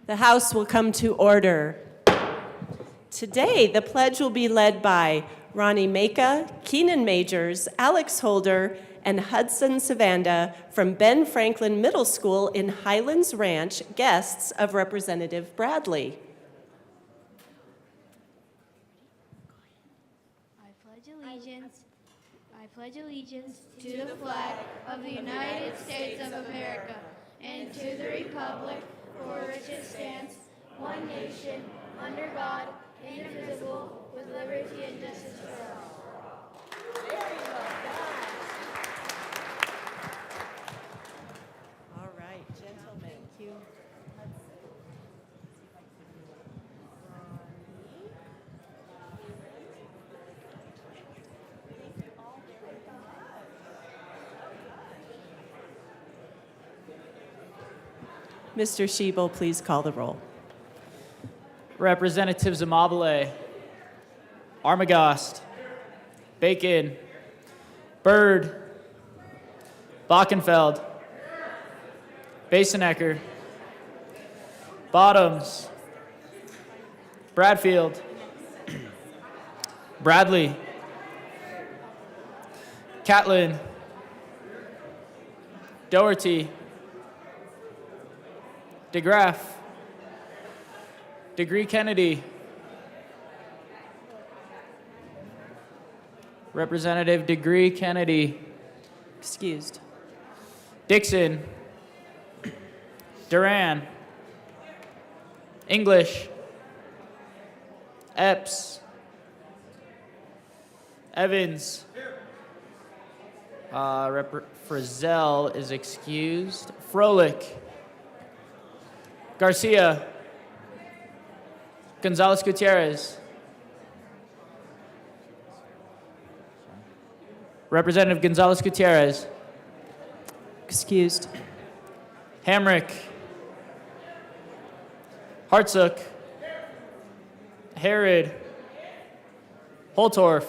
The House will come to order. Today, the pledge will be led by Ronnie Maka, Keenan Majors, Alex Holder, and Hudson Savanda from Ben Franklin Middle School in Highlands Ranch, guests of Representative Bradley. I pledge allegiance to the flag of the United States of America and to the republic for which it stands, one nation, under God, indivisible, with liberty and justice for all. Very well done. All right, gentlemen. Thank you. Mr. Schiebel, please call the roll. Representatives Amabile, Armagost, Bacon, Byrd, Bockenfeld, Basenecker, Bottoms, Bradfield, Bradley, Catlin, Doherty, DeGraff, Degree Kennedy, Representative Degree Kennedy, Excused. Dixon, Duran, English, Epps, Evans, Frizzell is excused, Froelich, Garcia, Gonzalez Gutierrez, Representative Gonzalez Gutierrez, Excused. Hamrick, Hartsook, Herod, Holtorf,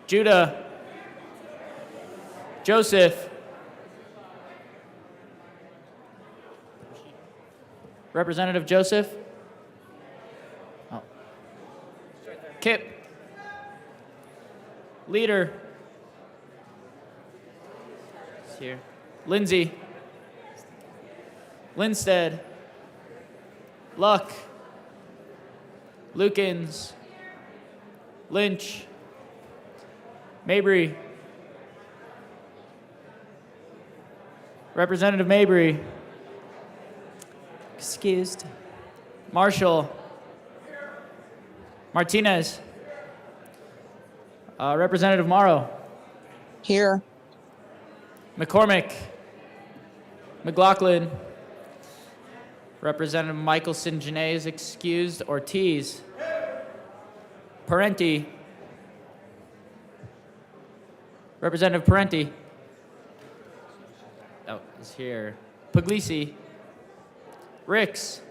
Judah, Joseph, Representative Joseph, Kip, Leader, it's here, Lindsay, Linstead, Luck, Lukens, Lynch, Mabry, Representative Mabry, Excused. Marshall, Martinez, Representative Morrow, Here. McCormick, McLaughlin, Representative Michelson Janae is excused, Ortiz, Parenti, Representative Parenti, is here, Puglisi, Ricks,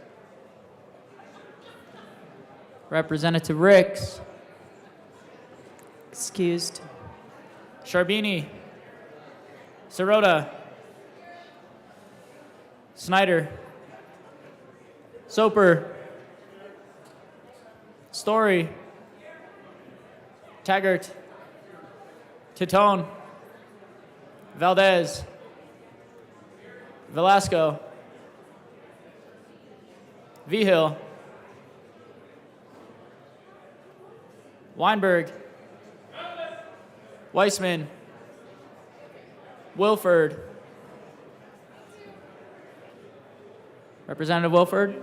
Representative Ricks, Excused. Sharbini, Sirota, Snyder, Soper, Story, Taggart, Titone, Valdez, Velasco, Vigil, Weinberg, Weissman, Wilford, Representative Wilford,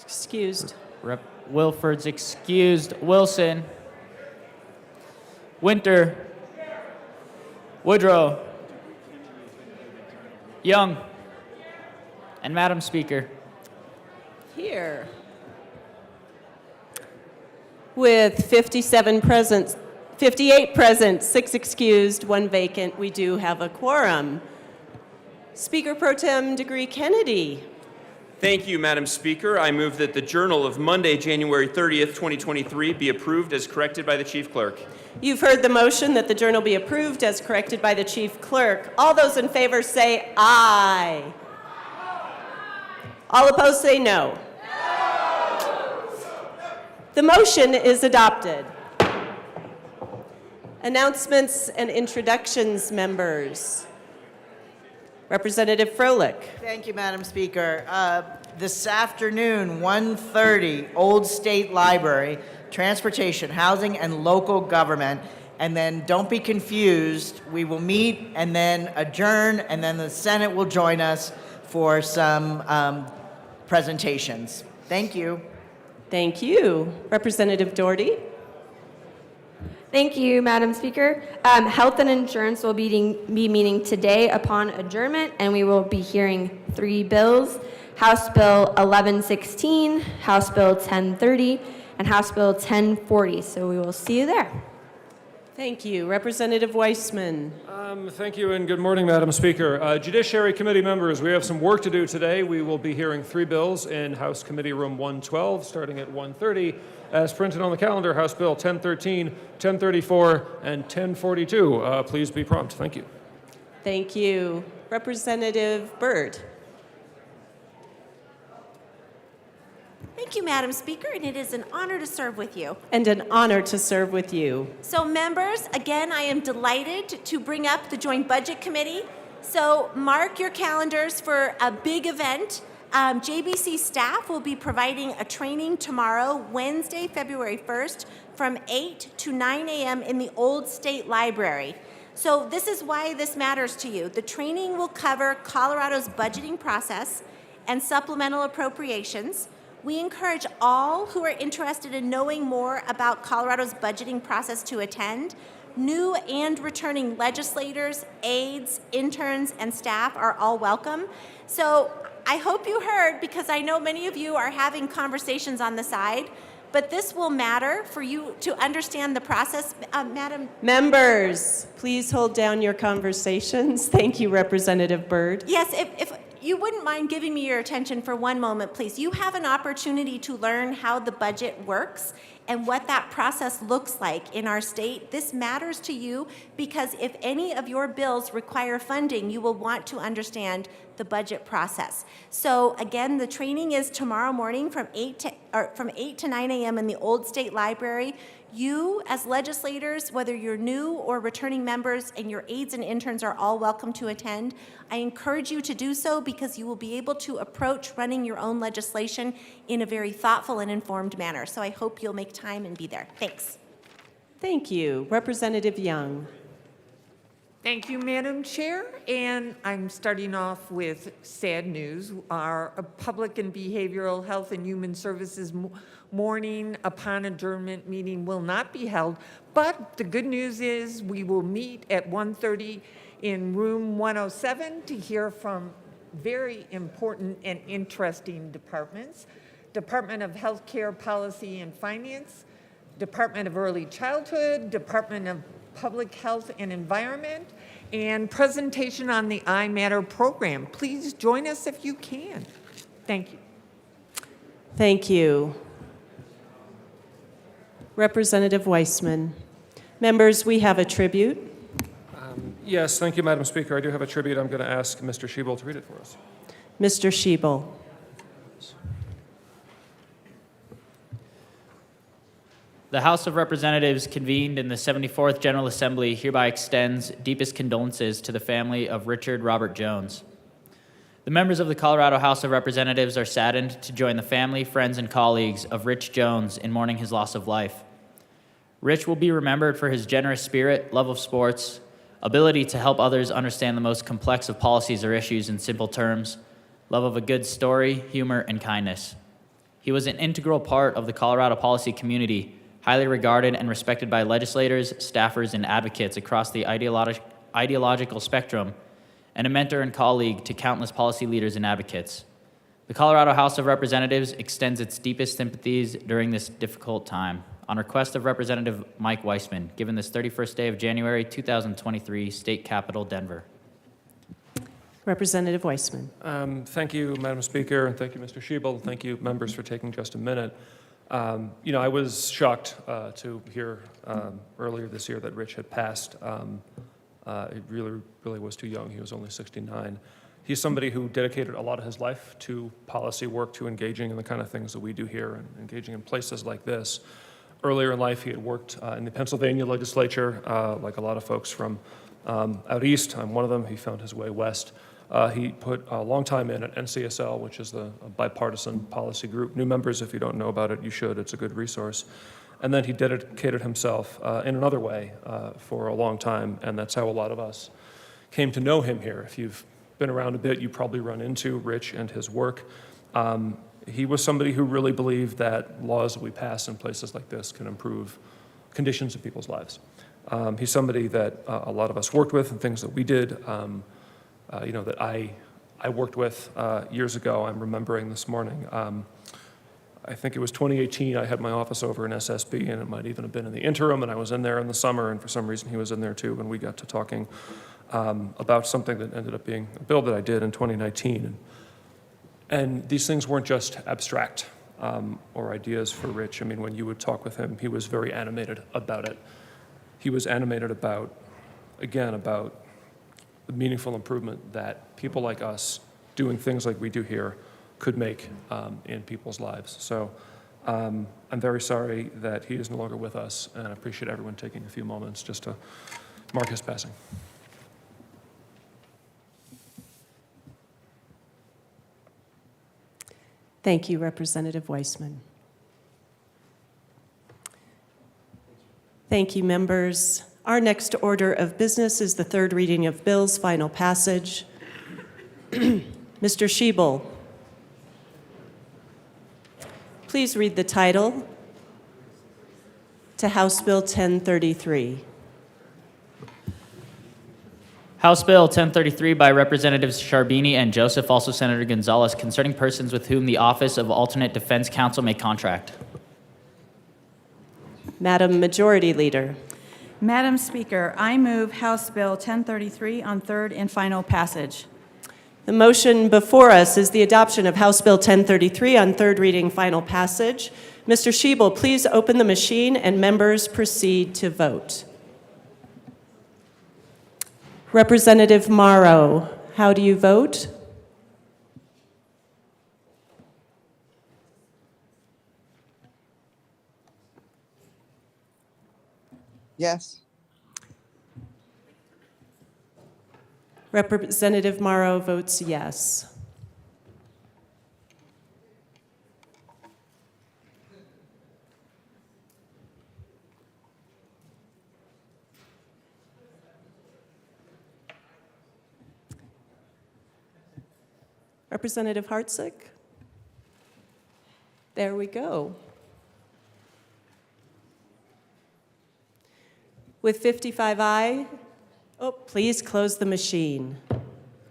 Excused. Rep. Wilford's excused, Wilson, Winter, Woodrow, Young, and Madam Speaker. Here. With 57 present, 58 present, 6 excused, 1 vacant, we do have a quorum. Speaker Pro Tem Degree Kennedy. Thank you, Madam Speaker. I move that the Journal of Monday, January 30th, 2023 be approved as corrected by the Chief Clerk. You've heard the motion that the journal be approved as corrected by the Chief Clerk. All those in favor say aye. All opposed say no. The motion is adopted. Announcements and introductions, members. Representative Froelich. Thank you, Madam Speaker. This afternoon, 1:30, Old State Library, Transportation, Housing, and Local Government. And then don't be confused, we will meet and then adjourn, and then the Senate will join us for some presentations. Thank you. Thank you. Representative Doherty. Thank you, Madam Speaker. Health and Insurance will be meeting today upon adjournment, and we will be hearing 3 bills: House Bill 1116, House Bill 1030, and House Bill 1040. So we will see you there. Thank you. Representative Weissman. Thank you and good morning, Madam Speaker. Judiciary Committee members, we have some work to do today. We will be hearing 3 bills in House Committee Room 112 starting at 1:30. As printed on the calendar, House Bill 1013, 1034, and 1042. Please be prompt. Thank you. Thank you. Representative Byrd. Thank you, Madam Speaker, and it is an honor to serve with you. And an honor to serve with you. So, members, again, I am delighted to bring up the Joint Budget Committee. So, mark your calendars for a big event. JBC staff will be providing a training tomorrow, Wednesday, February 1st, from 8 to 9 a.m. in the Old State Library. So, this is why this matters to you. The training will cover Colorado's budgeting process and supplemental appropriations. We encourage all who are interested in knowing more about Colorado's budgeting process to attend. New and returning legislators, aides, interns, and staff are all welcome. So I hope you heard, because I know many of you are having conversations on the side, but this will matter for you to understand the process. Madam. Members, please hold down your conversations. Thank you, Representative Byrd. Yes, if you wouldn't mind giving me your attention for one moment, please. You have an opportunity to learn how the budget works and what that process looks like in our state. This matters to you because if any of your bills require funding, you will want to understand the budget process. So again, the training is tomorrow morning from 8 to 9 a.m. in the Old State Library. You, as legislators, whether you're new or returning members, and your aides and interns are all welcome to attend. I encourage you to do so because you will be able to approach running your own legislation in a very thoughtful and informed manner. So I hope you'll make time and be there. Thanks. Thank you. Representative Young. Thank you, Madam Chair. And I'm starting off with sad news. Our Public and Behavioral Health and Human Services morning upon adjournment meeting will not be held. But the good news is we will meet at 1:30 in room 107 to hear from very important and interesting departments. Department of Healthcare Policy and Finance, Department of Early Childhood, Department of Public Health and Environment, and presentation on the iMatter program. Please join us if you can. Thank you. Thank you. Representative Weissman. Members, we have a tribute. Yes, thank you, Madam Speaker. I do have a tribute. I'm going to ask Mr. Schiebel to read it for us. Mr. Schiebel. The House of Representatives, convened in the 74th General Assembly, hereby extends deepest condolences to the family of Richard Robert Jones. The members of the Colorado House of Representatives are saddened to join the family, friends, and colleagues of Rich Jones in mourning his loss of life. Rich will be remembered for his generous spirit, love of sports, ability to help others understand the most complex of policies or issues in simple terms, love of a good story, humor, and kindness. He was an integral part of the Colorado policy community, highly regarded and respected by legislators, staffers, and advocates across the ideological spectrum, and a mentor and colleague to countless policy leaders and advocates. The Colorado House of Representatives extends its deepest sympathies during this difficult time. On request of Representative Mike Weissman, given this 31st day of January 2023, State Capitol, Denver. Representative Weissman. Thank you, Madam Speaker, and thank you, Mr. Schiebel. Thank you, members, for taking just a minute. I was shocked to hear earlier this year that Rich had passed. He really was too young. He was only 69. He's somebody who dedicated a lot of his life to policy work, to engaging in the kind of things that we do here and engaging in places like this. Earlier in life, he had worked in the Pennsylvania legislature, like a lot of folks from out east. I'm one of them. He found his way west. He put a long time in at NCSL, which is the bipartisan policy group. New members, if you don't know about it, you should. It's a good resource. And then he dedicated himself in another way for a long time, and that's how a lot of us came to know him here. If you've been around a bit, you probably run into Rich and his work. He was somebody who really believed that laws that we pass in places like this can improve conditions of people's lives. He's somebody that a lot of us worked with and things that we did, that I worked with years ago. I'm remembering this morning. I think it was 2018, I had my office over in SSB, and it might even have been in the interim, and I was in there in the summer, and for some reason he was in there too, and we got to talking about something that ended up being a bill that I did in 2019. And these things weren't just abstract or ideas for Rich. I mean, when you would talk with him, he was very animated about it. He was animated about the meaningful improvement that people like us doing things like we do here could make in people's lives. So I'm very sorry that he is no longer with us, and I appreciate everyone taking a few moments just to mark his passing. Thank you, Representative Weissman. Thank you, members. Our next order of business is the third reading of bills, final passage. Mr. Schiebel, please read the title to House Bill 1033. House Bill 1033 by Representatives Sharbini and Joseph, also Senator Gonzalez, concerning persons with whom the Office of Alternate Defense Counsel may contract. Madam Majority Leader. Madam Speaker, I move House Bill 1033 on third and final passage. The motion before us is the adoption of House Bill 1033 on third reading, final passage. Mr. Schiebel, please open the machine and members proceed to vote. Representative Morrow, how do you vote? Yes. Representative Morrow votes yes. Representative Hartsock? There we go. With 55 aye, please close the machine.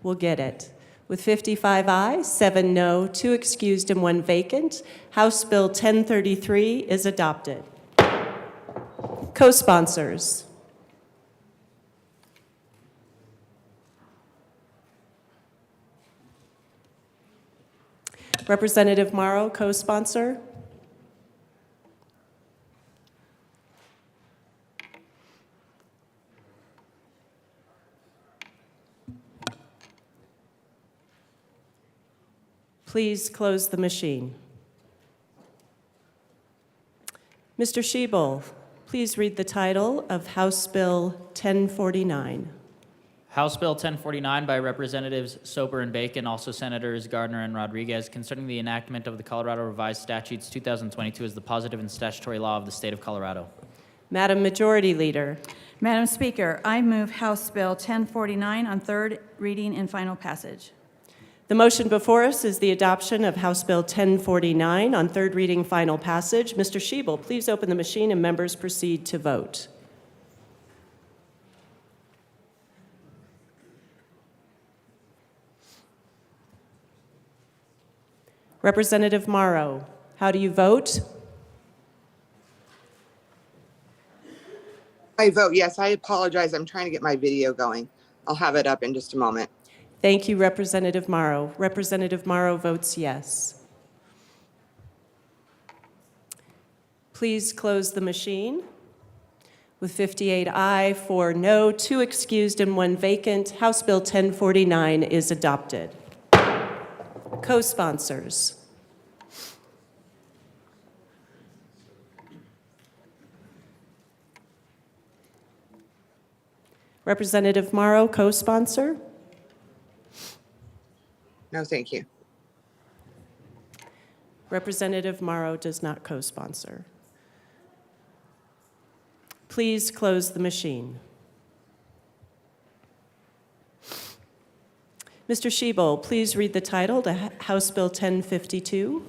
We'll get it. With 55 aye, 7 no, 2 excused, and 1 vacant, House Bill 1033 is adopted. Co-sponsors. Representative Morrow, co-sponsor. Please close the machine. Mr. Schiebel, please read the title of House Bill 1049. House Bill 1049 by Representatives Soper and Bacon, also Senators Gardner and Rodriguez, concerning the enactment of the Colorado Revised Statutes 2022 as the positive and statutory law of the state of Colorado. Madam Majority Leader. Madam Speaker, I move House Bill 1049 on third reading and final passage. The motion before us is the adoption of House Bill 1049 on third reading, final passage. Mr. Schiebel, please open the machine and members proceed to vote. Representative Morrow, how do you vote? I vote yes. I apologize. I'm trying to get my video going. I'll have it up in just a moment. Thank you, Representative Morrow. Representative Morrow votes yes. Please close the machine. With 58 aye, 4 no, 2 excused, and 1 vacant, House Bill 1049 is adopted. Co-sponsors. Representative Morrow, co-sponsor. No, thank you. Representative Morrow does not co-sponsor. Please close the machine. Mr. Shebel, please read the title to House Bill 1052.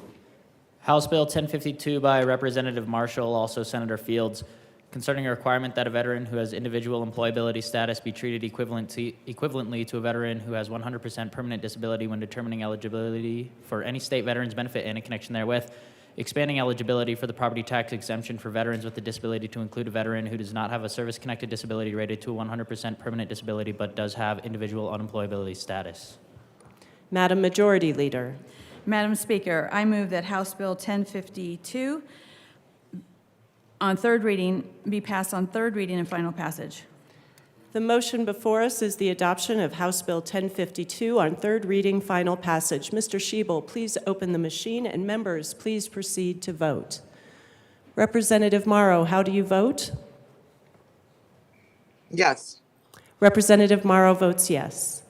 House Bill 1052 by Representative Marshall, also Senator Fields, concerning a requirement that a veteran who has individual employability status be treated equivalently to a veteran who has 100% permanent disability when determining eligibility for any state veterans benefit and in connection therewith, expanding eligibility for the property tax exemption for veterans with a disability to include a veteran who does not have a service-connected disability rated to a 100% permanent disability but does have individual unemployability status. Madam Majority Leader. Madam Speaker, I move that House Bill 1052 on third reading be passed on third reading and final passage. The motion before us is the adoption of House Bill 1052 on third reading, final passage. Mr. Shebel, please open the machine, and members, please proceed to vote. Representative Morrow, how do you vote? Yes. Representative Morrow votes yes.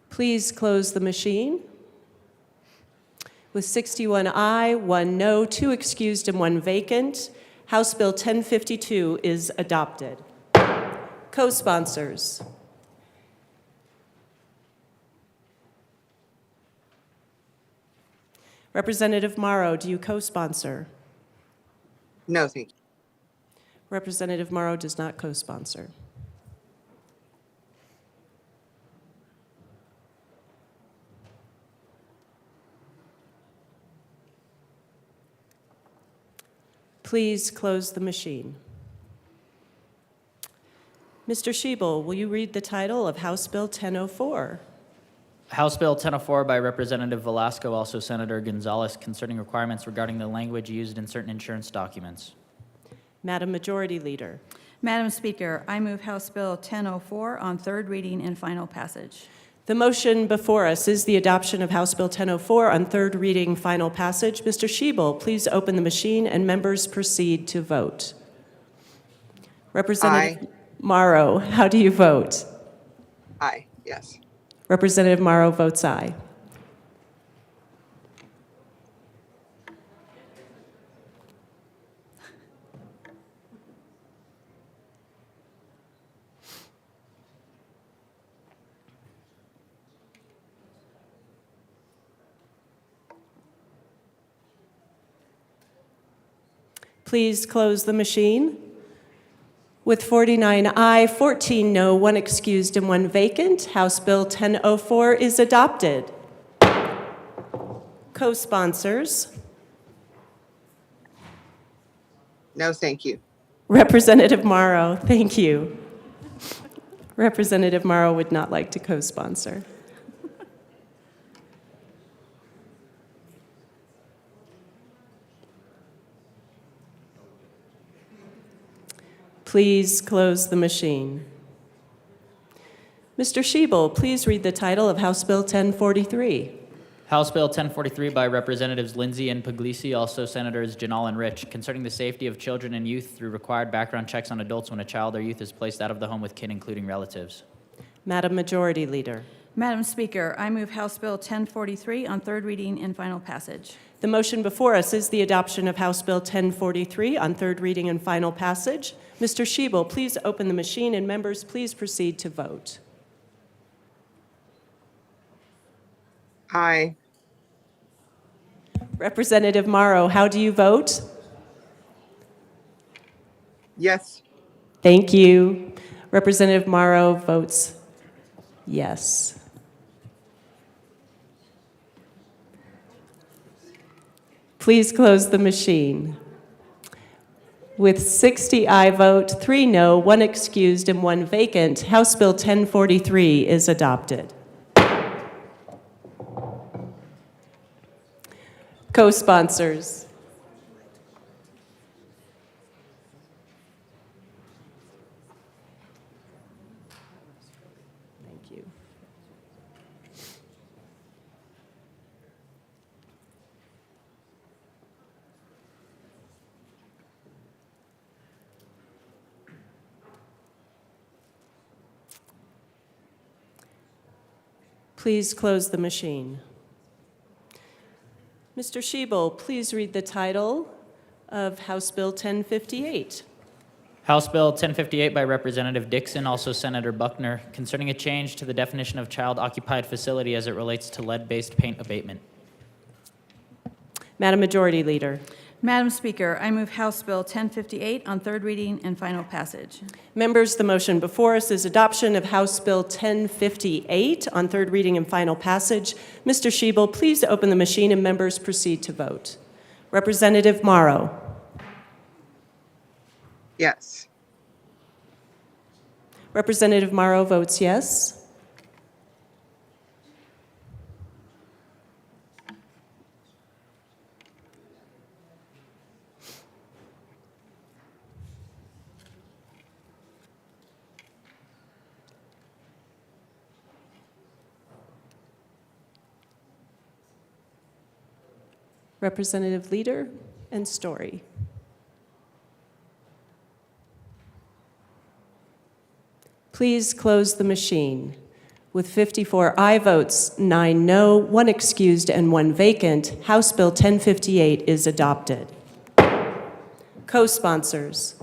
Please close the machine. With 61 aye, 1 no, 2 excused, and 1 vacant, House Bill 1052 is adopted. Co-sponsors. Representative Morrow, do you co-sponsor? No, thank you. Representative Morrow does not co-sponsor. Please close the machine. Mr. Shebel, will you read the title of House Bill 1004? House Bill 1004 by Representative Velasco, also Senator Gonzalez, concerning requirements regarding the language used in certain insurance documents. Madam Majority Leader. Madam Speaker, I move House Bill 1004 on third reading and final passage. The motion before us is the adoption of House Bill 1004 on third reading, final passage. Mr. Shebel, please open the machine, and members proceed to vote. Representative Morrow, how do you vote? Aye, yes. Representative Morrow votes aye. Please close the machine. With 49 aye, 14 no, 1 excused, and 1 vacant, House Bill 1004 is adopted. Co-sponsors. No, thank you. Representative Morrow, thank you. Representative Morrow would not like to co-sponsor. Please close the machine. Mr. Shebel, please read the title of House Bill 1043. House Bill 1043 by Representatives Lindsay and Puglisi, also Senators Janal and Rich, concerning the safety of children and youth through required background checks on adults when a child or youth is placed out of the home with kin, including relatives. Madam Majority Leader. Madam Speaker, I move House Bill 1043 on third reading and final passage. The motion before us is the adoption of House Bill 1043 on third reading and final passage. Mr. Shebel, please open the machine, and members, please proceed to vote. Aye. Representative Morrow, how do you vote? Yes. Thank you. Representative Morrow votes yes. Please close the machine. With 60 aye vote, 3 no, 1 excused, and 1 vacant, House Bill 1043 is adopted. Co-sponsors. Thank you. Please close the machine. Mr. Schiebel, please read the title of House Bill 1058. House Bill 1058 by Representative Dixon, also Senator Buckner, concerning a change to the definition of child-occupied facility as it relates to lead-based paint abatement. Madam Majority Leader. Madam Speaker, I move House Bill 1058 on third reading and final passage. Members, the motion before us is adoption of House Bill 1058 on third reading and final passage. Mr. Schiebel, please open the machine and members proceed to vote. Representative Morrow. Yes. Representative Morrow votes yes. Representative Leader and Story. Please close the machine. With 54 aye votes, 9 no, 1 excused, and 1 vacant, House Bill 1058 is adopted. Co-sponsors.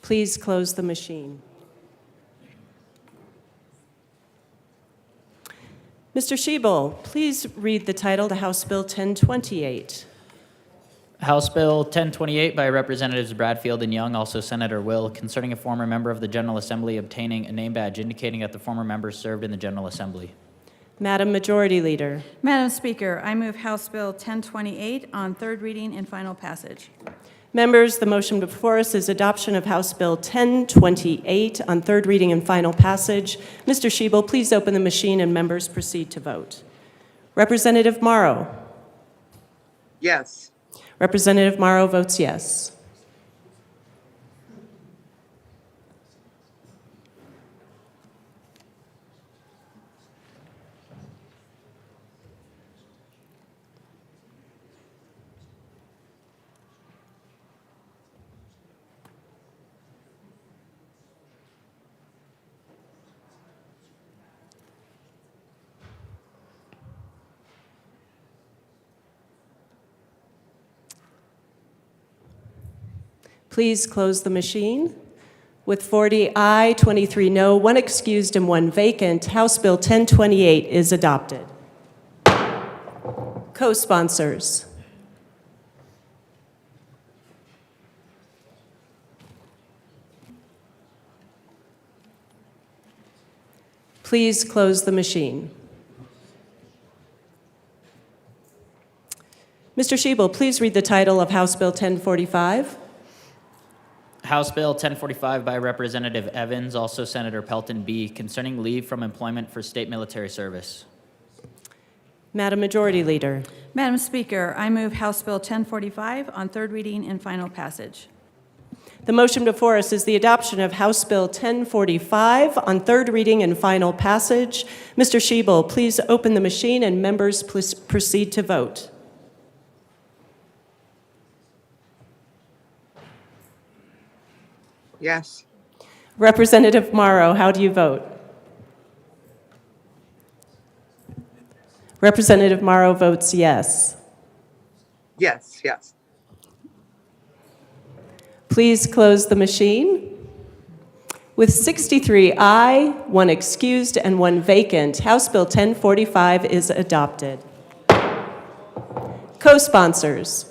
Please close the machine. Mr. Schiebel, please read the title to House Bill 1028. House Bill 1028 by Representatives Bradfield and Young, also Senator Will, concerning a former member of the General Assembly obtaining a name badge indicating that the former member served in the General Assembly. Madam Majority Leader. Madam Speaker, I move House Bill 1028 on third reading and final passage. Members, the motion before us is adoption of House Bill 1028 on third reading and final passage. Mr. Schiebel, please open the machine and members proceed to vote. Representative Morrow. Yes. Representative Morrow votes yes. Please close the machine. With 40 aye, 23 no, 1 excused, and 1 vacant, House Bill 1028 is adopted. Co-sponsors. Please close the machine. Mr. Schiebel, please read the title of House Bill 1045. House Bill 1045 by Representative Evans, also Senator Pelton B., concerning leave from employment for state military service. Madam Majority Leader. Madam Speaker, I move House Bill 1045 on third reading and final passage. The motion before us is the adoption of House Bill 1045 on third reading and final passage. Mr. Schiebel, please open the machine and members please proceed to vote. Yes. Representative Morrow, how do you vote? Representative Morrow votes yes. Yes. Yes. Please close the machine. With 63 aye, 1 excused, and 1 vacant, House Bill 1045 is adopted. Co-sponsors.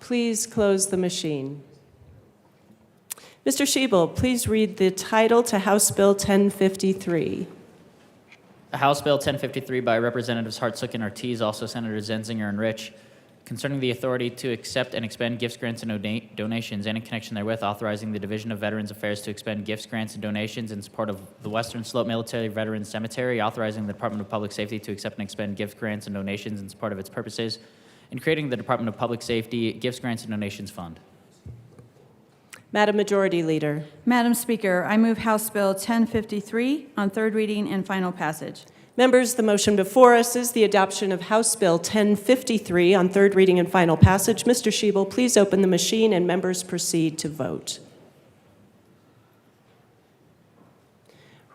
Please close the machine. Mr. Shebel, please read the title to House Bill 1053. House Bill 1053 by Representatives Hartsook and Ortiz, also Senators Zenzinger and Rich, concerning the authority to accept and expend gifts, grants, and donations, and in connection therewith, authorizing the Division of Veterans Affairs to expend gifts, grants, and donations in support of the Western Slope Military Veterans Cemetery, authorizing the Department of Public Safety to accept and expend gifts, grants, and donations in support of its purposes, and creating the Department of Public Safety Gifts, Grants, and Donations Fund. Madam Majority Leader. Madam Speaker, I move House Bill 1053 on third reading and final passage. Members, the motion before us is the adoption of House Bill 1053 on third reading and final passage. Mr. Shebel, please open the machine and members proceed to vote.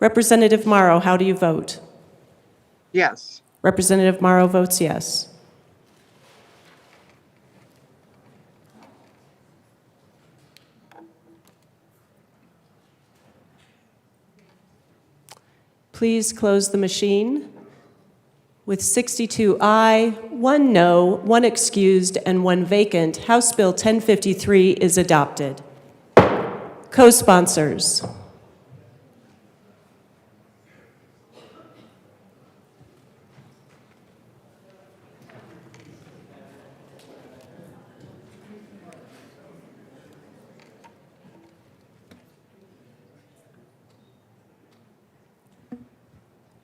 Representative Morrow, how do you vote? Yes. Representative Morrow votes yes. Please close the machine. With 62 aye, 1 no, 1 excused, and 1 vacant, House Bill 1053 is adopted. Co-sponsors.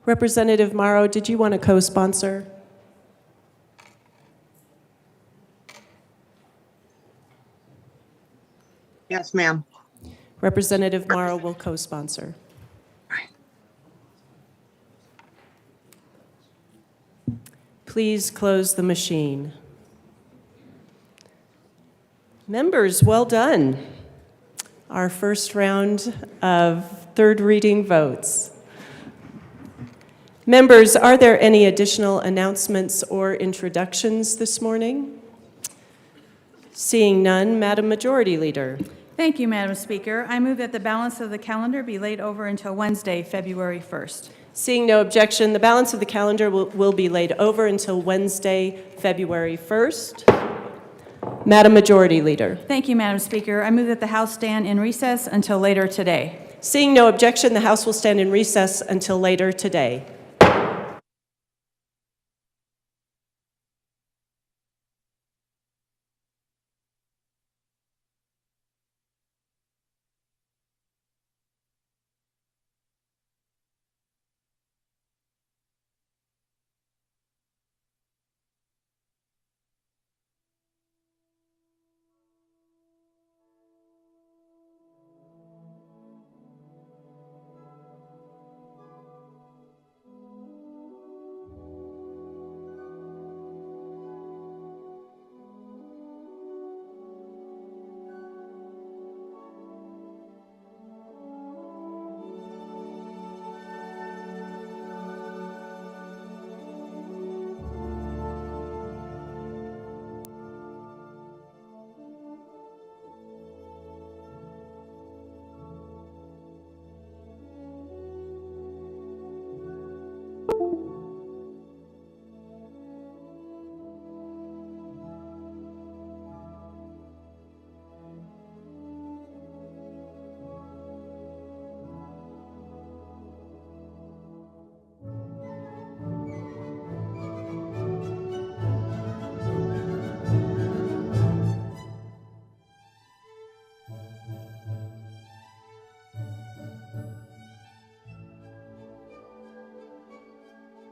Representative Morrow, did you want to co-sponsor? Yes, ma'am. Representative Morrow will co-sponsor. Please close the machine. Members, well done. Our first round of third reading votes. Members, are there any additional announcements or introductions this morning? Seeing none, Madam Majority Leader. Thank you, Madam Speaker. I move that the balance of the calendar be laid over until Wednesday, February 1st. Seeing no objection, the balance of the calendar will be laid over until Wednesday, February 1st. Madam Majority Leader. Thank you, Madam Speaker. I move that the House stand in recess until later today. Seeing no objection, the House will stand in recess until later today.